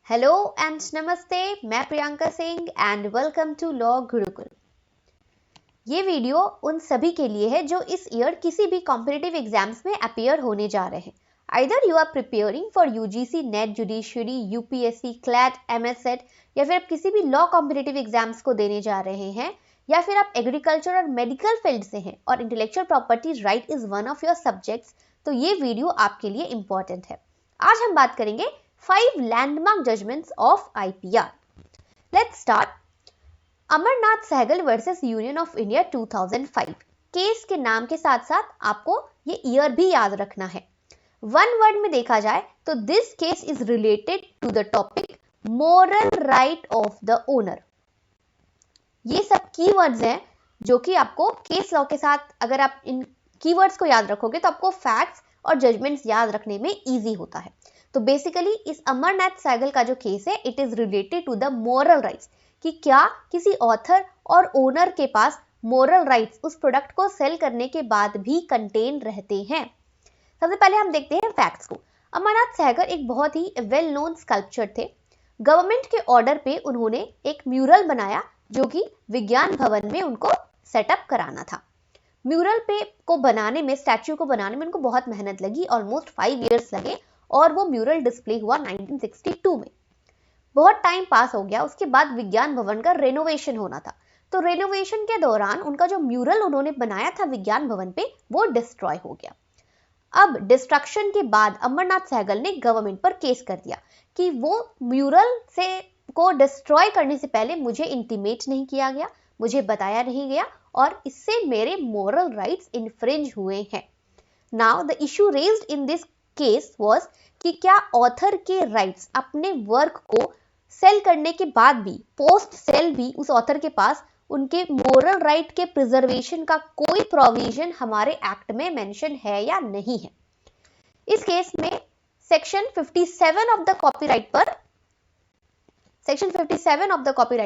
Hello and नमस्ते, मैं Priyanka Singh and welcome to law Gurukul. ये वीडियो उन सभी के लिए है जो इस ईयर किसी भी कॉम्पिटिटिव एग्जाम्स में अपीयर होने जा रहे हैं। Either you are preparing for UGC, NET, judiciary, UPSC, CLAT, MSCET या फिर आप किसी भी लॉ कॉम्पिटिटिव एग्जाम्स को देने जा रहे हैं, या फिर आप एग्रीकल्चर और मेडिकल फील्ड से हैं और intellectual property right is one of your subjects, तो ये वीडियो आपके लिए इंपॉर्टेंट है। आज हम बात करेंगे 5 landmark judgments of IPR. Let's start. Amarnath Sehgal versus Union of India 2005। Case के नाम के साथ साथ आपको ये ईयर भी याद रखना है। वन वर्ड में देखा जाए तो this case is related to the topic moral right of the owner. ये सब कीवर्ड्स हैं जो कि आपको केस लॉ के साथ, अगर आप इन कीवर्ड्स को याद रखोगे तो आपको फैक्ट्स और जजमेंट्स याद रखने में इजी होता है। तो बेसिकली इस अमरनाथ सहगल का जो केस है, it is related to the moral rights, कि क्या किसी ऑथर और ओनर के पास मोरल राइट्स उस प्रोडक्ट को सेल करने के बाद भी कंटेन रहते हैं। सबसे पहले हम देखते हैं फैक्ट्स को। अमरनाथ सहगल एक बहुत ही वेल नोन स्कल्पचर थे। गवर्नमेंट के ऑर्डर पे उन्होंने एक म्यूरल बनाया जो कि विज्ञान भवन में उनको सेटअप कराना था। म्यूरल पे को बनाने में, स्टैच्यू को बनाने में उनको बहुत मेहनत लगी, ऑलमोस्ट 5 इयर्स लगे, और वो म्यूरल डिस्प्ले हुआ 1962 में। बहुत टाइम पास हो गया, उसके बाद विज्ञान भवन का रेनोवेशन होना था। तो रेनोवेशन के दौरान उनका जो म्यूरल उन्होंने बनाया था विज्ञान भवन पे, वो डिस्ट्रॉय हो गया। अब डिस्ट्रक्शन के बाद अमरनाथ सहगल ने गवर्नमेंट पर केस कर दिया कि वो म्यूरल से को डिस्ट्रॉय करने से पहले मुझे इंटीमेट नहीं किया गया, मुझे बताया नहीं गया, और इससे मेरे मोरल राइट्स इन्फ्रिंज हुए हैं। Now the issue raised in this case was कि क्या ऑथर के राइट्स अपने वर्क को सेल करने के बाद भी, पोस्ट सेल भी, उस ऑथर के पास उनके मोरल राइट के प्रिजर्वेशन का कोई प्रोविजन हमारे एक्ट में मेंशन है या नहीं है। इस केस में सेक्शन 57 ऑफ द कॉपीराइट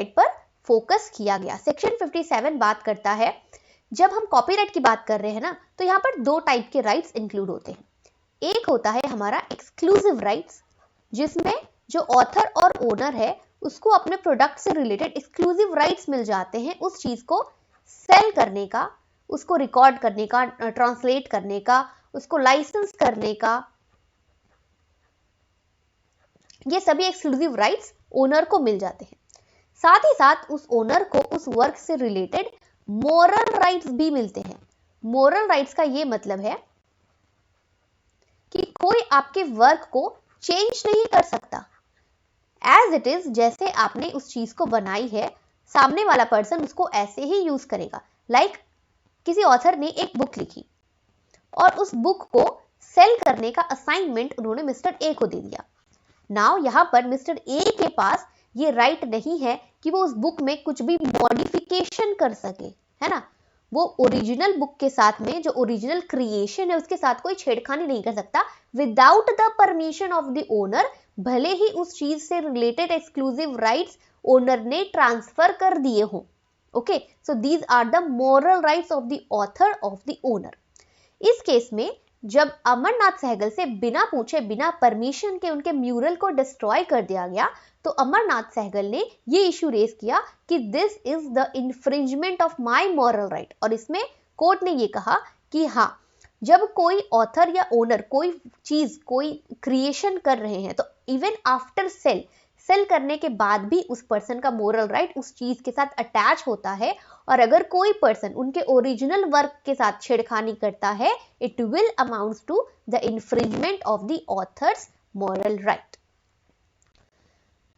पर फोकस किया गया। सेक्शन 57 बात करता है, जब हम कॉपीराइट की बात कर रहे हैं ना, तो यहाँ पर 2 टाइप के राइट्स इंक्लूड होते हैं। एक होता है हमारा एक्सक्लूसिव राइट्स, जिसमें जो ऑथर और ओनर है उसको अपने प्रोडक्ट से रिलेटेड एक्सक्लूसिव राइट्स मिल जाते हैं उस चीज को सेल करने का, उसको रिकॉर्ड करने का, ट्रांसलेट करने का, उसको लाइसेंस करने का। ये सभी एक्सक्लूसिव राइट्स ओनर को मिल जाते हैं। साथ ही साथ उस ओनर को उस वर्क से रिलेटेड मोरल राइट्स भी मिलते हैं। मोरल राइट्स का ये मतलब है कि कोई आपके वर्क को चेंज नहीं कर सकता, एज इट इज, जैसे आपने उस चीज को बनाई है, सामने वाला पर्सन उसको ऐसे ही यूज करेगा। लाइक किसी ऑथर ने एक बुक लिखी और उस बुक को सेल करने का असाइनमेंट उन्होंने मिस्टर ए को दे दिया। नाउ यहां पर मिस्टर ए के पास ये राइट नहीं है कि वो उस बुक में कुछ भी मॉडिफिकेशन कर सके, है ना। वो ओरिजिनल बुक के साथ में, जो ओरिजिनल क्रिएशन है, उसके साथ कोई छेड़खानी नहीं कर सकता without the permission of the owner, भले ही उस चीज से रिलेटेड एक्सक्लूसिव राइट्स ओनर ने ट्रांसफर कर दिए हो। Okay, so these are the moral rights of the author of the owner. इस केस में जब अमरनाथ सहगल से बिना पूछे, बिना परमिशन के उनके म्यूरल को डिस्ट्रॉय कर दिया गया, तो अमरनाथ सहगल ने ये इशू रेज किया कि this is the infringement of my moral right. और इसमें कोर्ट ने ये कहा कि हाँ, जब कोई ऑथर या ओनर कोई चीज, कोई क्रिएशन कर रहे हैं, तो इवन आफ्टर सेल करने के बाद भी उस पर्सन का मोरल राइट उस चीज के साथ अटैच होता है। और अगर कोई पर्सन उनके ओरिजिनल वर्क के साथ छेड़खानी करता है, it will amount to the infringement of the author's moral right.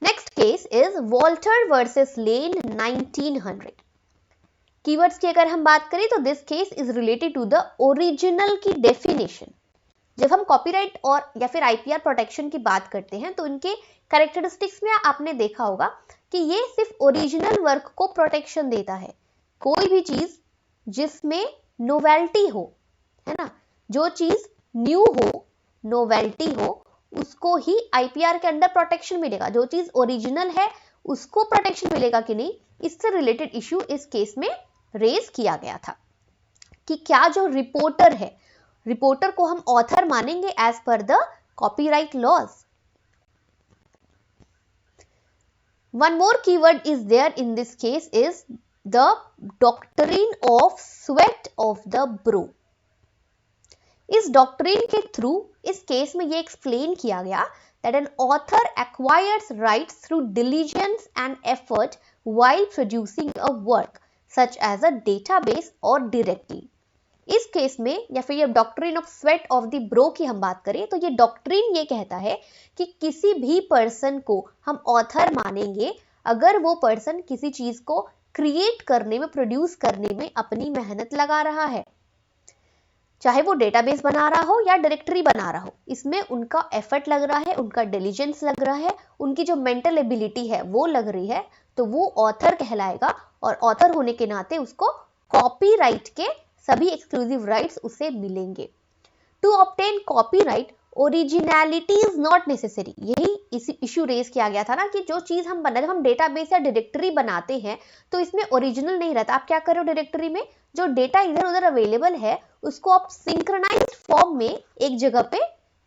Next case is Walter versus Lane 1900। Keywords की अगर हम बात करें तो this case is related to the original की डेफिनेशन। जब हम कॉपीराइट और या फिर आईपीआर प्रोटेक्शन की बात करते हैं तो इनके कैरेक्टरिस्टिक्स में आपने देखा होगा कि ये सिर्फ ओरिजिनल वर्क को प्रोटेक्शन देता है। कोई भी चीज जिसमें नोवेल्टी हो, है ना, जो चीज न्यू हो, नोवेल्टी हो, उसको ही आईपीआर के अंदर प्रोटेक्शन मिलेगा। जो चीज ओरिजिनल है उसको प्रोटेक्शन मिलेगा कि नहीं, इससे रिलेटेड इश्यू इस केस में रेज किया गया था कि क्या जो रिपोर्टर है, रिपोर्टर को हम ऑथर मानेंगे as per the copyright laws. One more keyword is there in this case is the doctrine of sweat of the brow. इस डॉक्ट्रिन के थ्रू इस केस में ये एक्सप्लेन किया गया that an author acquires rights through diligence and effort while producing a work such as a database or directly. इस case में या फिर ये doctrine of sweat of the bro की हम बात करें तो ये डॉक्ट्रिन ये कहता है कि किसी भी पर्सन को हम ऑथर मानेंगे अगर वो पर्सन किसी चीज को क्रिएट करने में, प्रोड्यूस करने में अपनी मेहनत लगा रहा है, चाहे वो डेटाबेस बना रहा हो या डायरेक्टरी बना रहा हो, इसमें उनका एफर्ट लग रहा है, उनका डिलीजेंस लग रहा है, उनकी जो मेंटल एबिलिटी है वो लग रही है, तो वो ऑथर कहलाएगा और ऑथर होने के नाते उसको कॉपीराइट के सभी एक्सक्लूसिव राइट्स उसे मिलेंगे। To obtain copyright originality is not necessary, यही इसी इशू रेज किया गया था ना कि जो चीज हम बना, जब हम डेटाबेस या डायरेक्टरी बनाते हैं तो इसमें ओरिजिनल नहीं रहता। आप क्या कर रहे हो, डायरेक्टरी में जो डेटा इधर उधर अवेलेबल है उसको आप सिंक्रोनाइज्ड फॉर्म में एक जगह पे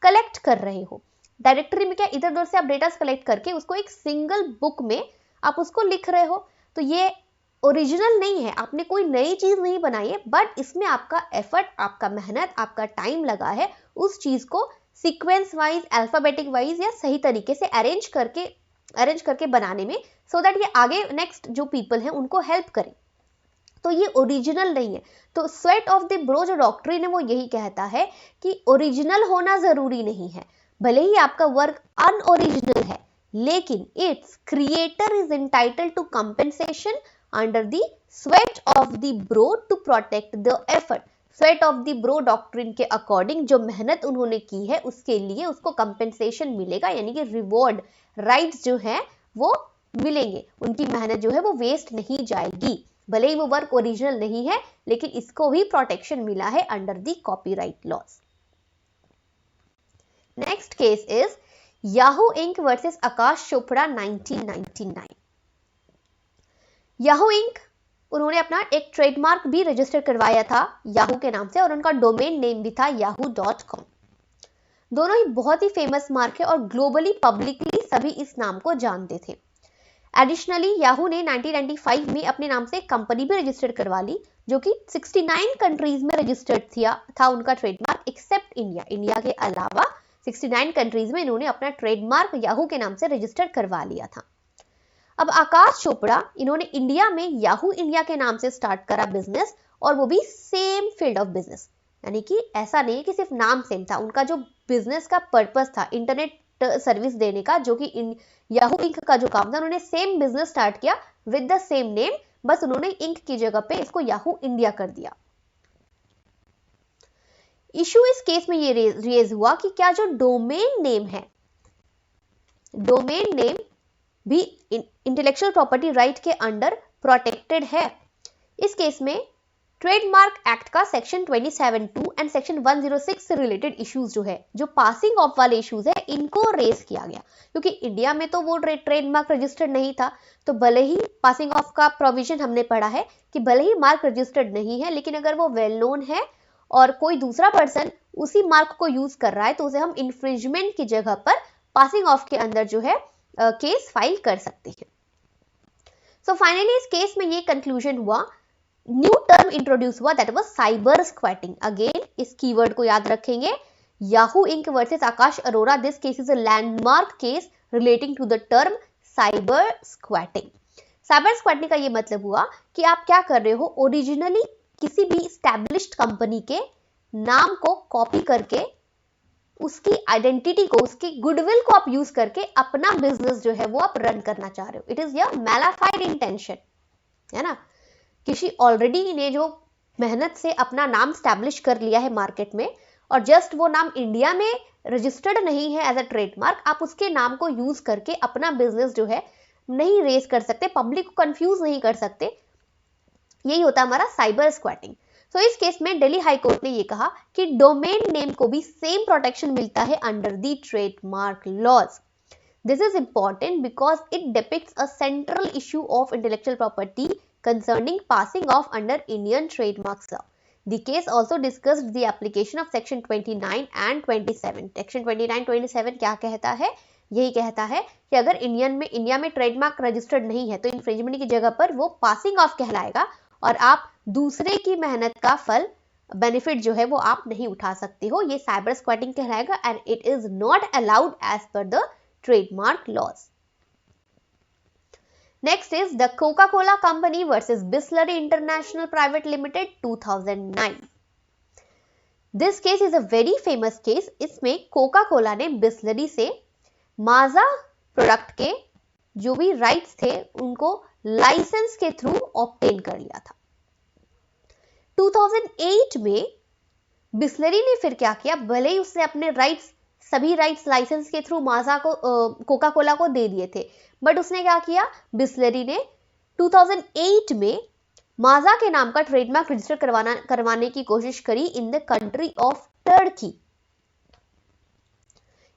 कलेक्ट कर रहे हो। डायरेक्टरी में क्या इधर उधर से आप डेटा कलेक्ट करके उसको एक सिंगल बुक में आप उसको लिख रहे हो, तो ये ओरिजिनल नहीं है, आपने कोई नई चीज नहीं बनाई है, बट इसमें आपका एफर्ट, आपका मेहनत, आपका टाइम लगा है उस चीज को सीक्वेंस वाइज, अल्फाबेटिक वाइज या सही तरीके से अरेंज करके बनाने में, सो दैट ये आगे नेक्स्ट जो पीपल हैं उनको हेल्प करे, तो ये ओरिजिनल नहीं है। तो स्वेट ऑफ द ब्रो जो डॉक्ट्रिन है वो यही कहता है कि ओरिजिनल होना जरूरी नहीं है, भले ही आपका वर्क अनओरिजिनल है, लेकिन its creator is entitled to compensation under the sweat of the brow to protect the effort. Sweat of the brow doctrine के अकॉर्डिंग जो मेहनत उन्होंने की है उसके लिए उसको कंपेंसेशन मिलेगा, यानी कि रिवॉर्ड, राइट्स जो है वो मिलेंगे, उनकी मेहनत जो है वो वेस्ट नहीं जाएगी, भले ही वो वर्क ओरिजिनल नहीं है लेकिन इसको भी प्रोटेक्शन मिला है under the copyright laws. Next case is Yahoo Inc versus Akash Chopra 1999। Yahoo Inc, उन्होंने अपना एक ट्रेडमार्क भी रजिस्टर करवाया था याहू के नाम से और उनका डोमेन नेम भी था yahoo.com। दोनों ही बहुत ही फेमस मार्क है और ग्लोबली पब्लिकली सभी इस नाम को जानते थे। एडिशनली याहू ने 1995 में अपने नाम से एक कंपनी भी रजिस्टर करवा ली जो कि 69 कंट्रीज में रजिस्टर्ड था उनका ट्रेडमार्क एक्सेप्ट इंडिया। इंडिया के अलावा 69 कंट्रीज में इन्होंने अपना ट्रेडमार्क याहू के नाम से रजिस्टर करवा लिया था। अब आकाश चोपड़ा, इन्होंने इंडिया में याहू इंडिया के नाम से स्टार्ट करा बिजनेस और वो भी सेम फील्ड ऑफ बिजनेस, यानी कि ऐसा नहीं है कि सिर्फ नाम सेम था, उनका जो बिजनेस का पर्पस था इंटरनेट सर्विस देने का, जो कि याहू इंक का जो काम था, उन्होंने सेम बिजनेस स्टार्ट किया विद द सेम नेम, बस उन्होंने इंक की जगह पे इसको याहू इंडिया कर दिया। इशू इस केस में ये रेज हुआ कि क्या जो डोमेन नेम है, डोमेन नेम भी इंटेलेक्चुअल प्रॉपर्टी राइट के अंडर प्रोटेक्टेड है। इस केस में ट्रेडमार्क एक्ट का सेक्शन 27(2) एंड सेक्शन 106 से रिलेटेड इश्यूज जो है, जो पासिंग ऑफ वाले इश्यूज है, इनको रेस किया गया, क्योंकि इंडिया में तो वो ट्रेडमार्क रजिस्टर्ड नहीं था, तो भले ही पासिंग ऑफ का प्रोविजन हमने पढ़ा है कि भले ही मार्क रजिस्टर्ड नहीं है, लेकिन अगर वो वेल नोन है और कोई दूसरा पर्सन उसी मार्क को यूज कर रहा है तो उसे हम इन्फ्रिंजमेंट की जगह पर पासिंग ऑफ के अंदर जो है केस फाइल कर सकते हैं। सो फाइनली इस केस में ये कंक्लूजन हुआ, न्यू टर्म इंट्रोड्यूस हुआ, that was cyber squatting. Again इस कीवर्ड को याद रखेंगे, Yahoo Inc versus Akash Arora, this case is a landmark case relating to the term cyber squatting. Cyber squatting का ये मतलब हुआ कि आप क्या कर रहे हो, ओरिजिनली किसी भी एस्टैब्लिश्ड कंपनी के नाम को कॉपी करके उसकी आइडेंटिटी को, उसकी गुडविल को आप यूज करके अपना बिजनेस जो है वो आप रन करना चाह रहे हो। It is your mala fide intention, है ना। किसी ऑलरेडी ने जो मेहनत से अपना नाम स्टैब्लिश कर लिया है मार्केट में और जस्ट वो नाम इंडिया में रजिस्टर्ड नहीं है एज अ ट्रेडमार्क, आप उसके नाम को यूज करके अपना बिजनेस जो है नहीं रेस कर सकते, पब्लिक को कंफ्यूज नहीं कर सकते। यही होता है हमारा साइबर स्क्वैटिंग। तो इस केस में दिल्ली हाई कोर्ट ने ये कहा कि डोमेन नेम को भी सेम प्रोटेक्शन मिलता है under the trademark laws. This is important because it depicts a central issue of intellectual property concerning passing off under Indian trademark law. The case also discussed the application of section 29 and 27. Section 29, 27 क्या कहता है यही कहता है कि अगर India में trademark registered नहीं है तो इन्फ्रिंजमेंट की जगह पर वो पासिंग ऑफ कहलाएगा और आप दूसरे की मेहनत का फल बेनिफिट जो है वो आप नहीं उठा सकते हो, ये साइबर स्क्वैटिंग कहलाएगा and it is not allowed as per the trademark laws. Next is the Coca-Cola Company versus Bisleri International Private Limited 2009. This case is a very famous case. इसमें कोका-कोला ने बिस्लरी से माजा प्रोडक्ट के जो भी rights थे उनको licence के through obtain कर लिया था। 2008 में बिस्लरी ने फिर क्या किया, भले ही उसने अपने राइट्स सभी राइट्स लाइसेंस के थ्रू माजा को कोका कोला को दे दिए थे, बट उसने क्या किया, बिस्लरी ने 2008 में माजा के नाम का ट्रेडमार्क रजिस्टर करवाने की कोशिश करी in the country of Turkey.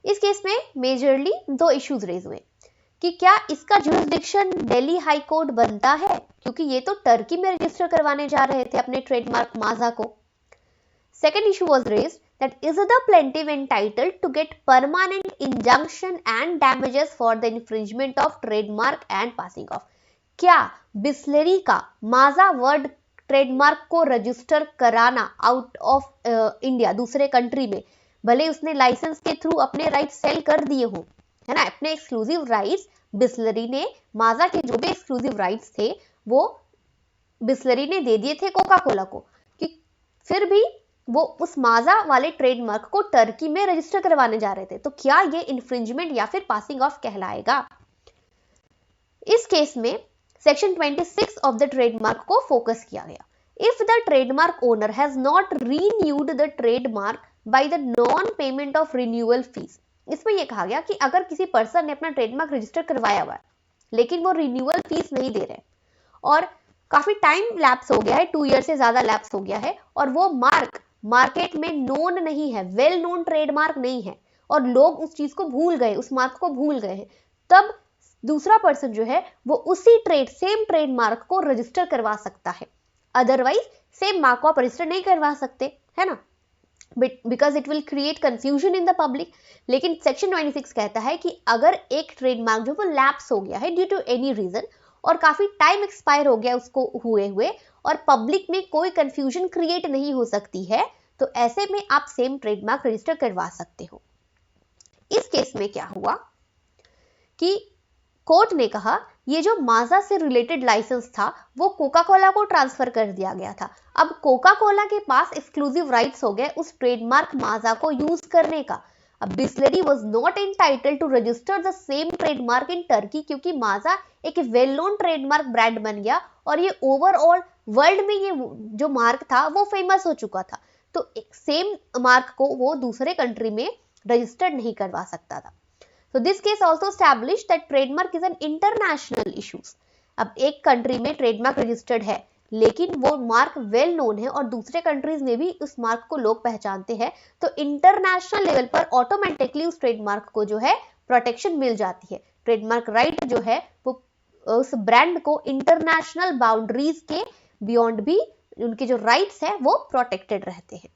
इस केस में मेजरली दो इश्यूज रेज हुए कि क्या इसका जुरिसडिक्शन दिल्ली हाई कोर्ट बनता है, क्योंकि ये तो टर्की में रजिस्टर करवाने जा रहे थे अपने ट्रेडमार्क माजा को। Second issue was raised that is the plaintiff entitled to get permanent injunction and damages for the infringement of trademark and passing off। क्या बिस्लरी का माजा वर्ड ट्रेडमार्क को रजिस्टर कराना आउट ऑफ इंडिया दूसरे कंट्री में, भले उसने licence के through अपने राइट्स सेल कर दिए हो, है ना, अपने एक्सक्लूसिव राइट्स बिस्लरी ने माजा के जो भी एक्सक्लूसिव राइट्स थे वो बिस्लरी ने दे दिए थे कोका कोला को, कि फिर भी वो उस माजा वाले ट्रेडमार्क को टर्की में रजिस्टर करवाने जा रहे थे, तो क्या ये इन्फ्रिंजमेंट या फिर पासिंग ऑफ कहलाएगा। इस केस में सेक्शन 26 ऑफ द ट्रेडमार्क को फोकस किया गया। If the trademark owner has not renewed the trademark by the non payment of renewal fees, इसमें यह कहा गया कि अगर किसी पर्सन ने अपना ट्रेडमार्क रजिस्टर करवाया हुआ है लेकिन वो रिन्यूअल फीस नहीं दे रहे और काफी टाइम लैप्स हो गया है, 2 ईयर से ज्यादा लैप्स हो गया है और वो मार्क मार्केट में नोन नहीं है, वेल नोन ट्रेडमार्क नहीं है और लोग उस चीज को भूल गए, उस मार्क को भूल गए हैं, तब दूसरा पर्सन जो है वो उसी सेम ट्रेडमार्क को रजिस्टर करवा सकता है। अदरवाइज सेम मार्क को आप रजिस्टर नहीं करवा सकते, है ना, because it will create confusion in the public. लेकिन सेक्शन 26 कहता है कि अगर एक ट्रेडमार्क जो वो लैप्स हो गया है ड्यू टू एनी रीजन और काफी टाइम एक्सपायर हो गया उसको हुए और पब्लिक में कोई कंफ्यूजन क्रिएट नहीं हो सकती है, तो ऐसे में आप सेम ट्रेडमार्क रजिस्टर करवा सकते हो। इस केस में क्या हुआ कि कोर्ट ने कहा ये जो माजा से रिलेटेड लाइसेंस था वो कोका कोला को ट्रांसफर कर दिया गया था। अब कोका कोला के पास एक्सक्लूसिव राइट्स हो गए उस ट्रेडमार्क माजा को यूज करने का। अब Bisleri was not entitled to register the same trademark in Turkey, क्योंकि माजा एक वेल नोन ट्रेडमार्क ब्रांड बन गया और ये ओवरऑल वर्ल्ड में ये जो मार्क था वो फेमस हो चुका था, तो एक सेम मार्क को वो दूसरे कंट्री में रजिस्टर्ड नहीं करवा सकता था। So this case also established that trademark is an international issues। अब एक कंट्री में ट्रेडमार्क रजिस्टर्ड है लेकिन वो मार्क वेल नोन है और दूसरे कंट्रीज में भी उस मार्क को लोग पहचानते हैं, तो इंटरनेशनल लेवल पर ऑटोमेटिकली उस ट्रेडमार्क को जो है प्रोटेक्शन मिल जाती है। ट्रेडमार्क राइट जो है वो उस ब्रांड को इंटरनेशनल बाउंड्रीज के बियॉन्ड भी उनके जो राइट्स है वो प्रोटेक्टेड रहते हैं।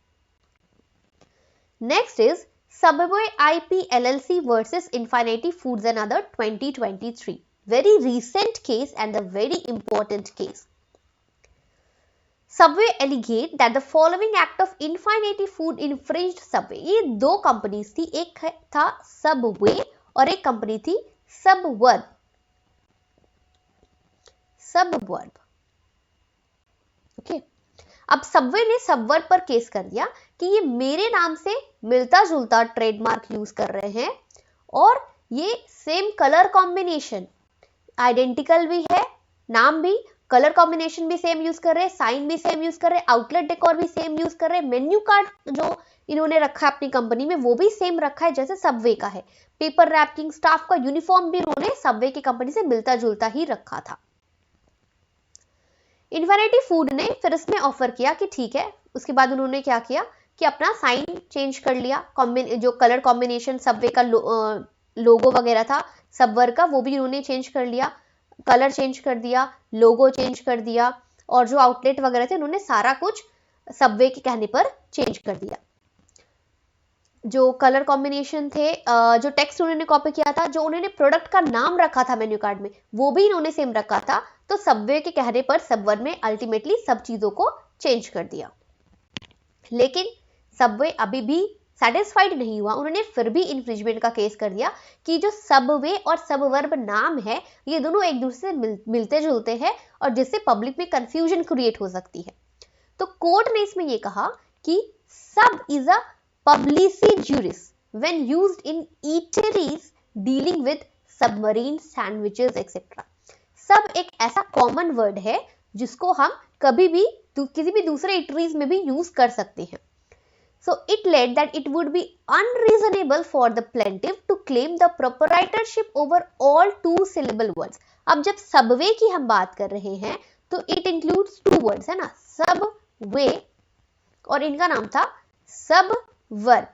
Next is Subway IP LLC versus Infinity Foods and Other 2023, very recent case and a very important case। Subway alleged that the following act of Infinity Food infringed Subway। ये दो companies थी, एक था Subway और एक company थी Subverb। Okay, अब Subway ने सबवर्ब पर केस कर दिया कि ये मेरे नाम से मिलता जुलता ट्रेडमार्क यूज कर रहे हैं और ये सेम कलर कॉम्बिनेशन आइडेंटिकल भी है, नाम भी, कलर कॉम्बिनेशन भी सेम यूज कर रहे हैं, साइन भी सेम यूज कर रहे हैं, आउटलेट डेकोर भी सेम यूज कर रहे हैं, मेन्यू कार्ड जो इन्होंने रखा है अपनी कंपनी में वो भी सेम रखा है जैसे सबवे का है, पेपर रैपिंग, स्टाफ का यूनिफॉर्म भी उन्होंने सबवे की कंपनी से मिलता जुलता ही रखा था। इन्फिनिटी फूड ने फिर इसमें ऑफर किया कि ठीक है, उसके बाद उन्होंने क्या किया कि अपना साइन चेंज कर लिया, जो कलर कॉम्बिनेशन सबवे का लोगो वगैरह था सबवर का वो भी उन्होंने चेंज कर लिया, कलर चेंज कर दिया, लोगो चेंज कर दिया और जो आउटलेट वगैरह थे उन्होंने सारा कुछ सबवे के कहने पर चेंज कर दिया। जो कलर कॉम्बिनेशन थे, जो टेक्स्ट उन्होंने कॉपी किया था, जो उन्होंने प्रोडक्ट का नाम रखा था मेन्यू कार्ड में, वो भी इन्होंने सेम रखा था। तो सबवे के कहने पर सबवर में अल्टीमेटली सब चीजों को चेंज कर दिया। लेकिन सबवे अभी भी सेटिस्फाइड नहीं हुआ, उन्होंने फिर भी इन्फ्रिंजमेंट का केस कर दिया कि जो सबवे और सबवर्ब नाम है ये दोनों एक दूसरे से मिलते जुलते हैं और जिससे पब्लिक में कंफ्यूजन क्रिएट हो सकती है। तो कोर्ट ने इसमें ये कहा कि सब is a publicity juris when used in eateries dealing with submarine sandwiches etc. सब एक ऐसा कॉमन वर्ड है जिसको हम कभी भी किसी भी दूसरे इटरीज में भी यूज कर सकते हैं। So it led that it would be unreasonable for the plaintiff to claim the proprietorship over all two syllable words. अब जब सबवे की हम बात कर रहे हैं तो it includes two words है ना, सबवे और इनका नाम था सब वर्ब।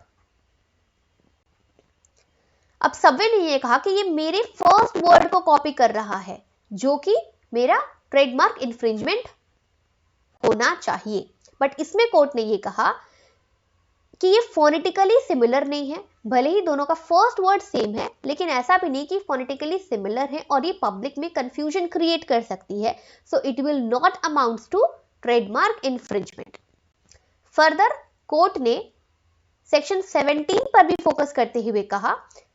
अब सबवे ने ये कहा कि ये मेरे फर्स्ट वर्ड को कॉपी कर रहा है जो कि मेरा ट्रेडमार्क इन्फ्रिंजमेंट होना चाहिए। बट इसमें कोर्ट ने ये कहा कि ये फोनेटिकली सिमिलर नहीं है, भले ही दोनों का फर्स्ट वर्ड सेम है लेकिन ऐसा भी नहीं कि फोनेटिकली सिमिलर है और ये पब्लिक में कंफ्यूजन क्रिएट कर सकती है। So it will not amounts to trademark infringement. Further court ने सेक्शन 17 पर भी फोकस करते हुए कहा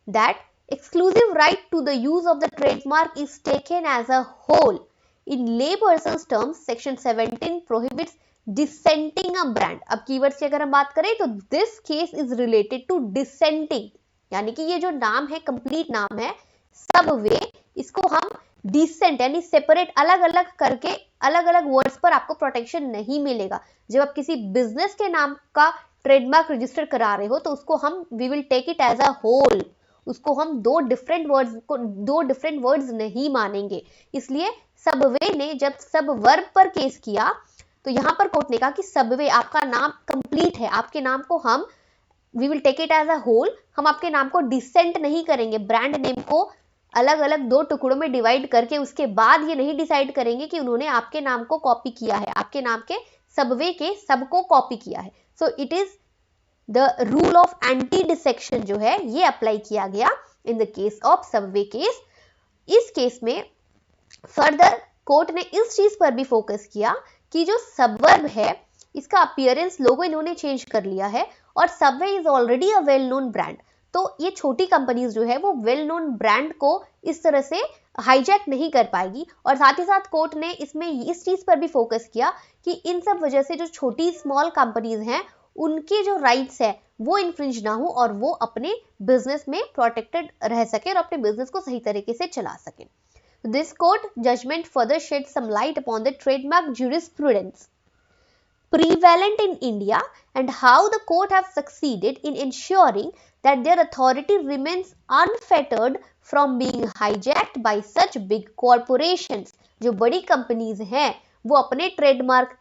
that exclusive right to the use of the trademark is taken as a whole. In layperson's terms, section 17 prohibits dissenting a brand. अब keywords की अगर हम बात करें तो this case is related to dissenting, यानी कि ये जो नाम है, कंप्लीट नाम है सबवे, इसको हम डिसेंट यानी सेपरेट अलग अलग करके अलग अलग वर्ड्स पर आपको प्रोटेक्शन नहीं मिलेगा। जब आप किसी बिजनेस के नाम का ट्रेडमार्क रजिस्टर करा रहे हो तो उसको हम we will take it as a whole, उसको हम दो डिफरेंट वर्ड्स नहीं मानेंगे। इसलिए सबवे ने जब सब वर्ब पर केस किया तो यहां पर कोर्ट ने कहा कि सबवे आपका नाम कंप्लीट है, आपके नाम को हम we will take it as a whole, हम आपके नाम को डिसेंट नहीं करेंगे, ब्रांड नेम को अलग अलग दो टुकड़ों में डिवाइड करके उसके बाद ये नहीं डिसाइड करेंगे कि उन्होंने आपके नाम को कॉपी किया है, आपके नाम के सबवे के सबको कॉपी किया है। So it is the rule of anti dissection जो है ये अप्लाई किया गया in the case of Subway case. इस केस में फर्दर कोर्ट ने इस चीज पर भी फोकस किया कि जो सबवर्ब है इसका अपीयरेंस लोगो इन्होंने चेंज कर लिया है और Subway is already a well known brand. तो ये छोटी कंपनीज जो है वो वेल नोन ब्रांड को इस तरह से हाईजैक नहीं कर पाएगी। और साथ ही साथ कोर्ट ने इसमें इस चीज पर भी फोकस किया कि इन सब वजह से जो छोटी स्मॉल कंपनीज हैं उनके जो राइट्स है वो इन्फ्रिंज ना हो और वो अपने बिजनेस में प्रोटेक्टेड रह सके और अपने बिजनेस को सही तरीके से चला सके। This court judgment further shed some light upon the trademark jurisprudence prevalent in India and how the court have succeeded in ensuring that their authority remains unfettered from being hijacked by such big corporations। जो बड़ी companies हैं वो अपने trademark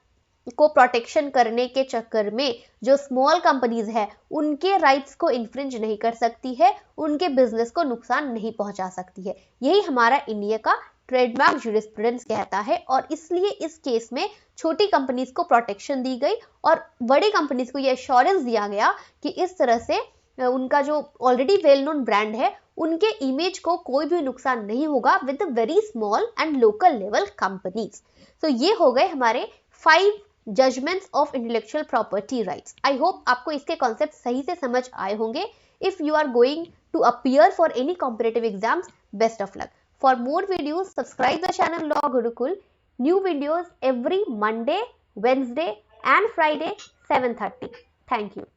को protection करने के चक्कर में जो स्मॉल कंपनीज है उनके राइट्स को इन्फ्रिंज नहीं कर सकती है, उनके बिजनेस को नुकसान नहीं पहुंचा सकती है। यही हमारा इंडिया का ट्रेडमार्क ज्यूरिस्प्रूडेंस कहता है और इसलिए इस केस में छोटी कंपनीज को प्रोटेक्शन दी गई और बड़ी कंपनीज को यह एश्योरेंस दिया गया कि इस तरह से उनका जो ऑलरेडी वेल नोन ब्रांड है उनके इमेज को कोई भी नुकसान नहीं होगा with very small and local level companies. तो ये हो गए हमारे 5 judgments of intellectual property rights. I hope आपको इसके कॉन्सेप्ट सही से समझ आए होंगे। If you are going to appear for any competitive exams, best of luck. For more videos, subscribe the channel Law Gurukul. New videos every Monday, Wednesday and Friday 7:30. Thank you.